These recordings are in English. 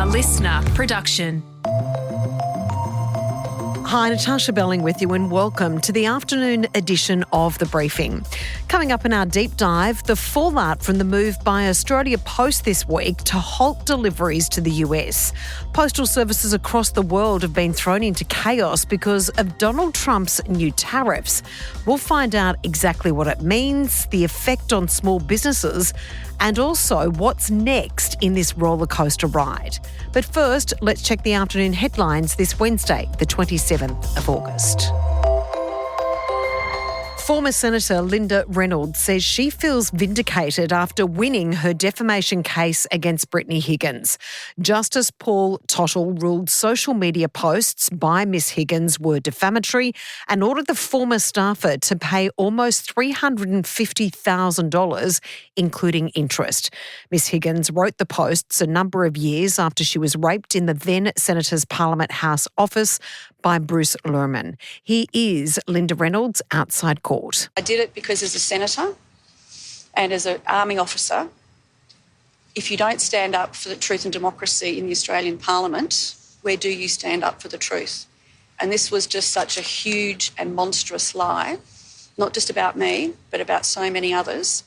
listener production. Hi, Natarsha Belling with you and welcome to the afternoon edition of The Briefing. Coming up in our deep dive, the fallout from the move by Australia Post this week to halt deliveries to the US. Postal services across the world have been thrown into chaos because of Donald Trump's new tariffs. We'll find out exactly what it means, the effect on small businesses, and also what's next in this rollercoaster ride. But first, let's check the afternoon headlines this Wednesday, the 27th of August. Former Senator Linda Reynolds says she feels vindicated after winning her defamation case against Brittany Higgins. Justice Paul Tottle ruled social media posts by Miss Higgins were defamatory and ordered the former staffer to pay almost $350,000, including interest. Miss Higgins wrote the posts a number of years after she was raped in the then Senator's Parliament House office by Bruce Lerman. He is Linda Reynolds outside court. I did it because as a senator and as an army officer, if you don't stand up for the truth and democracy in the Australian Parliament, where do you stand up for the truth? And this was just such a huge and monstrous lie, not just about me, but about so many others,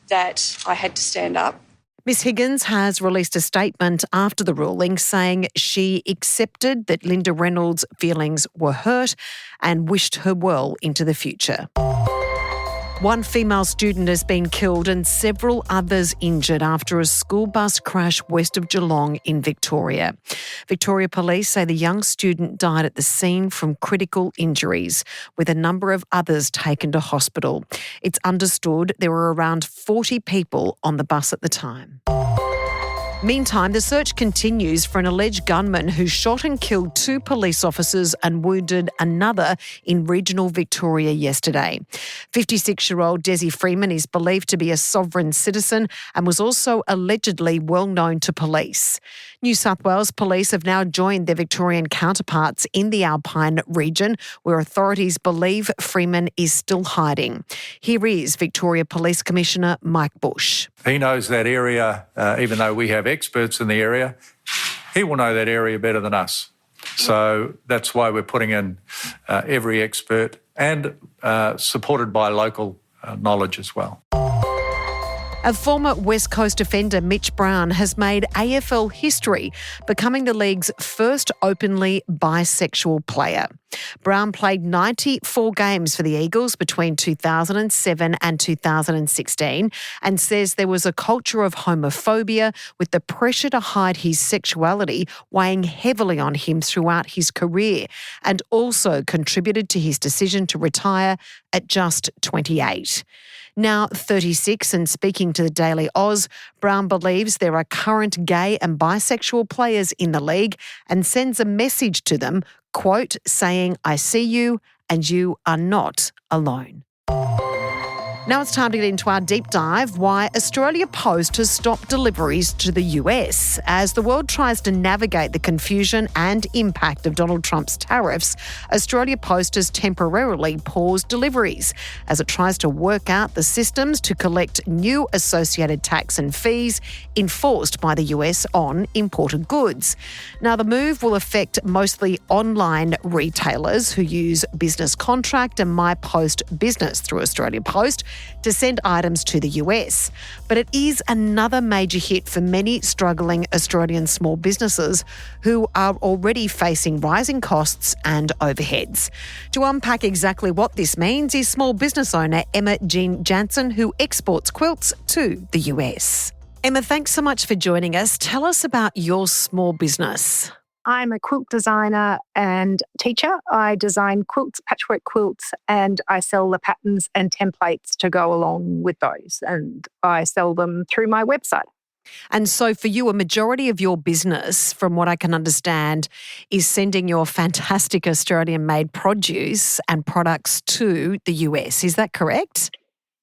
that I had to stand up. Ms Higgins has released a statement after the ruling saying she accepted that Linda Reynolds' feelings were hurt and wished her well into the future. One female student has been killed and several others injured after a school bus crash west of Geelong in Victoria. Victoria Police say the young student died at the scene from critical injuries, with a number of others taken to hospital. It's understood there were around 40 people on the bus at the time. Meantime, the search continues for an alleged gunman who shot and killed 2 police officers and wounded another in regional Victoria yesterday. 56-year-old Desi Freeman is believed to be a sovereign citizen and was also allegedly well known to police. New South Wales police have now joined their Victorian counterparts in the Alpine region, where authorities believe Freeman is still hiding. Here is Victoria Police Commissioner Mike Bush. He knows that area, even though we have experts in the area, he will know that area better than us. So that's why we're putting in every expert and supported by local knowledge as well. A former West Coast defender, Mitch Brown, has made AFL history, becoming the league's first openly bisexual player. Brown played 94 games for the Eagles between 2007 and 2016 and says there was a culture of homophobia, with the pressure to hide his sexuality weighing heavily on him throughout his career, and also contributed to his decision to retire at just 28. Now 36 and speaking to the Daily Oz, Brown believes there are current gay and bisexual players in the league and sends a message to them, quote, saying, "I see you and you are not alone." Now it's time to get into our deep dive, why Australia Post has stopped deliveries to the US. As the world tries to navigate the confusion and impact of Donald Trump's tariffs, Australia Post has temporarily paused deliveries as it tries to work out the systems to collect new associated tax and fees enforced by the US on imported goods. Now, the move will affect mostly online retailers who use Business Contract and My Post Business through Australia Post to send items to the US. But it is another major hit for many struggling Australian small businesses who are already facing rising costs and overheads. To unpack exactly what this means is small business owner Emma Jean Jansen, who exports quilts to the US. Emma, thanks so much for joining us. Tell us about your small business. I'm a quilt designer and teacher. I design quilts, patchwork quilts, and I sell the patterns and templates to go along with those. And I sell them through my website. And so for you, a majority of your business, from what I can understand, is sending your fantastic Australian-made produce and products to the US. Is that correct?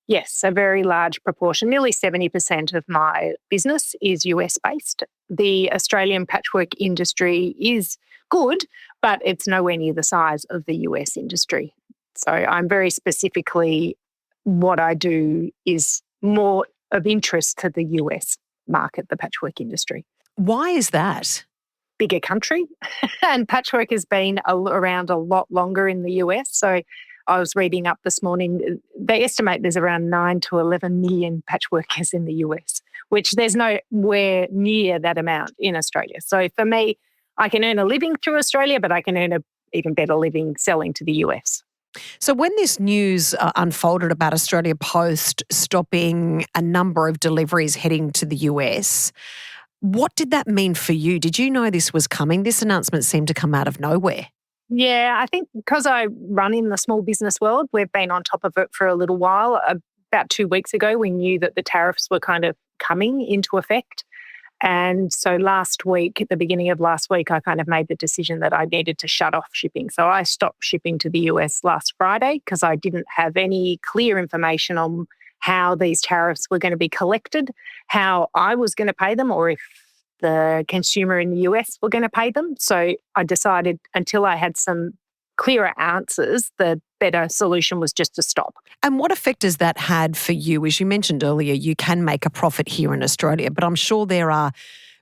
Yes, a very large proportion. Nearly 70% of my business is US-based. The Australian patchwork industry is good, but it's nowhere near the size of the US industry. So I'm very specifically, what I do is more of interest to the US market, the patchwork industry. Why is that? bigger country and patchwork has been around a lot longer in the US. So I was reading up this morning, they estimate there's around 9 to 11 million patch workers in the US, which there's nowhere near that amount in Australia. So for me, I can earn a living through Australia, but I can earn an even better living selling to the US. So when this news unfolded about Australia Post stopping a number of deliveries heading to the US, what did that mean for you? Did you know this was coming? This announcement seemed to come out of nowhere. Yeah, I think because I run in the small business world, we've been on top of it for a little while. About 2 weeks ago, we knew that the tariffs were kind of coming into effect. And so last week, at the beginning of last week, I kind of made the decision that I needed to shut off shipping. So I stopped shipping to the US last Friday because I didn't have any clear information on how these tariffs were going to be collected, how I was going to pay them, or if the consumer in the US were going to pay them. So I decided until I had some clearer answers, the better solution was just to stop. And what effect has that had for you? As you mentioned earlier, you can make a profit here in Australia, but I'm sure there are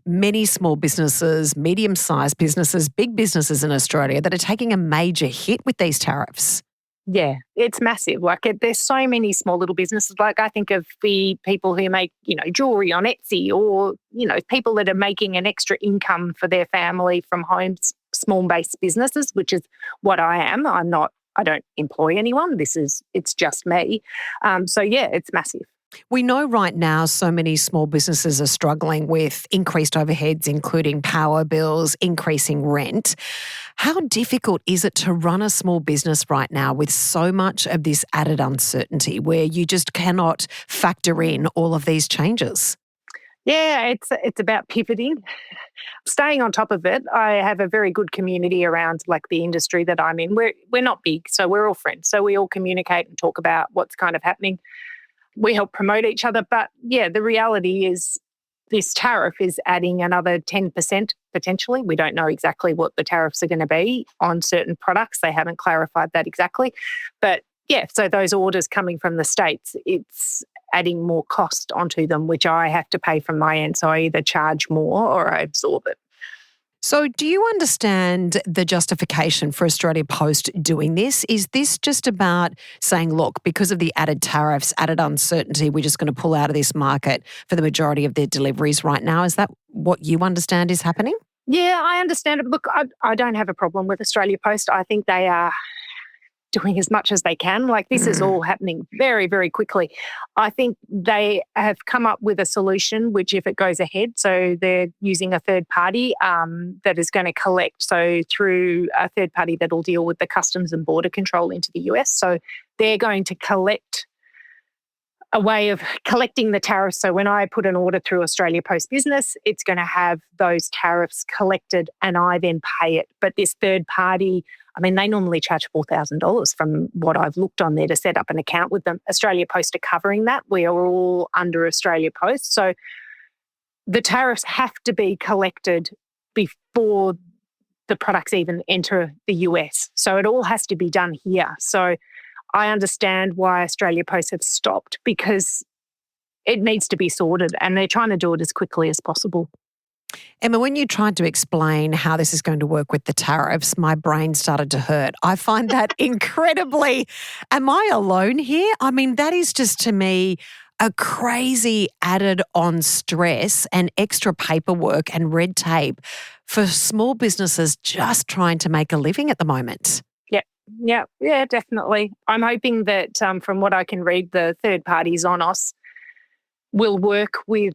many small businesses, medium-sized businesses, big businesses in Australia that are taking a major hit with these tariffs. Yeah, it's massive. There's so many small little businesses. Like I think of the people who make, jewelry on Etsy, or, people that are making an extra income for their family from homes, small-based businesses, which is what I am. I don't employ anyone. It's just me. So yeah, it's massive. We know right now so many small businesses are struggling with increased overheads, including power bills, increasing rent. How difficult is it to run a small business right now with so much of this added uncertainty where you just cannot factor in all of these changes? Yeah, it's about pivoting, staying on top of it. I have a very good community around the industry that I'm in. We're not big, so we're all friends. So we all communicate and talk about what's kind of happening. We help promote each other. But yeah, the reality is this tariff is adding another 10% potentially. We don't know exactly what the tariffs are going to be on certain products. They haven't clarified that exactly. But yeah, so those orders coming from the States, it's adding more cost onto them, which I have to pay from my end. So I either charge more or I absorb it. So do you understand the justification for Australia Post doing this? Is this just about saying, look, because of the added tariffs, added uncertainty, we're just going to pull out of this market for the majority of their deliveries right now? Is that what you understand is happening? Yeah, I understand it. Look, I don't have a problem with Australia Post. I think they are doing as much as they can. This is all happening very, very quickly. I think they have come up with a solution, which if it goes ahead, so they're using a third party that is going to collect. So through a third party that will deal with the customs and border control into the US. So they're going to collect a way of collecting the tariffs. So when I put an order through Australia Post Business, it's going to have those tariffs collected and I then pay it. But this third party, they normally charge $4,000 from what I've looked on there to set up an account with them. Australia Post are covering that. We are all under Australia Post. So the tariffs have to be collected before the products even enter the US. So it all has to be done here. So I understand why Australia Post have stopped because it needs to be sorted and they're trying to do it as quickly as possible. Emma, when you tried to explain how this is going to work with the tariffs, my brain started to hurt. I find that incredibly, am I alone here? That is just to me a crazy added on stress and extra paperwork and red tape for small businesses just trying to make a living at the moment. Yeah, definitely. I'm hoping that from what I can read, the third parties on us will work with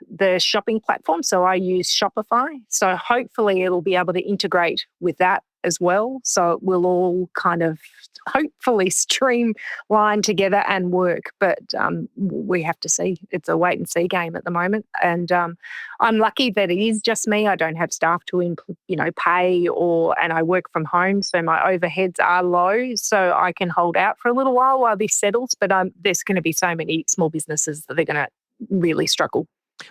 the shopping platform. So I use Shopify. So hopefully it'll be able to integrate with that as well. So it will all kind of hopefully streamline together and work. But we have to see. It's a wait and see game at the moment. And I'm lucky that it is just me. I don't have staff to pay and I work from home. So my overheads are low. So I can hold out for a little while this settles. But there's going to be so many small businesses that they're going to really struggle.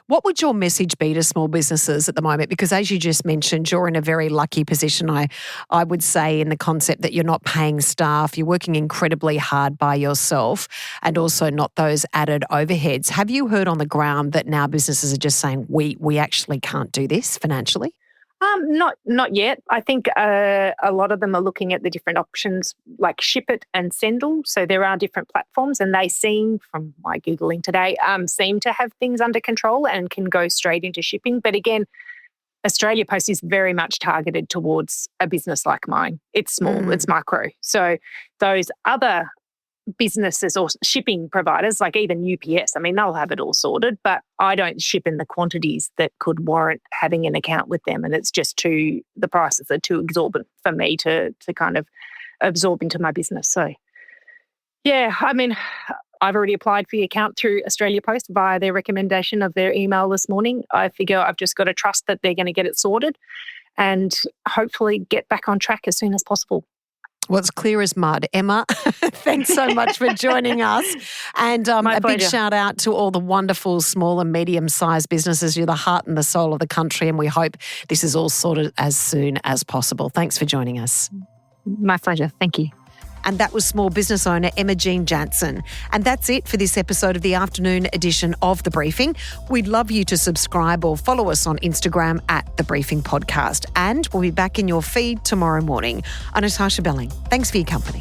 What would your message be to small businesses at the moment? Because as you just mentioned, you're in a very lucky position, I would say, in the concept that you're not paying staff, you're working incredibly hard by yourself and also not those added overheads. Have you heard on the ground that now businesses are just saying, we actually can't do this financially? Not yet. I think a lot of them are looking at the different options like Ship It and Sendle. So there are different platforms, and they seem, from my Googling today, seem to have things under control and can go straight into shipping. But again, Australia Post is very much targeted towards a business like mine. It's small, it's micro. So those other businesses or shipping providers, like even UPS, I mean, they'll have it all sorted, but I don't ship in the quantities that could warrant having an account with them. And it's just the prices are too exorbitant for me to kind of absorb into my business. So, yeah, I mean, I've already applied for the account through Australia Post via their recommendation of their email this morning. I figure I've just got to trust that they're going to get it sorted and hopefully get back on track as soon as possible. Well, it's clear as mud. Emma, thanks so much for joining us. And a big shout out to all the wonderful small and medium-sized businesses. You're the heart and the soul of the country, and we hope this is all sorted as soon as possible. Thanks for joining us. My pleasure. Thank you. And that was small business owner Emma Jean Jansen. And that's it for this episode of the afternoon edition of The Briefing. We'd love you to subscribe or follow us on Instagram at The Briefing Podcast. And we'll be back in your feed tomorrow morning. I'm Natarsha Belling. Thanks for your company.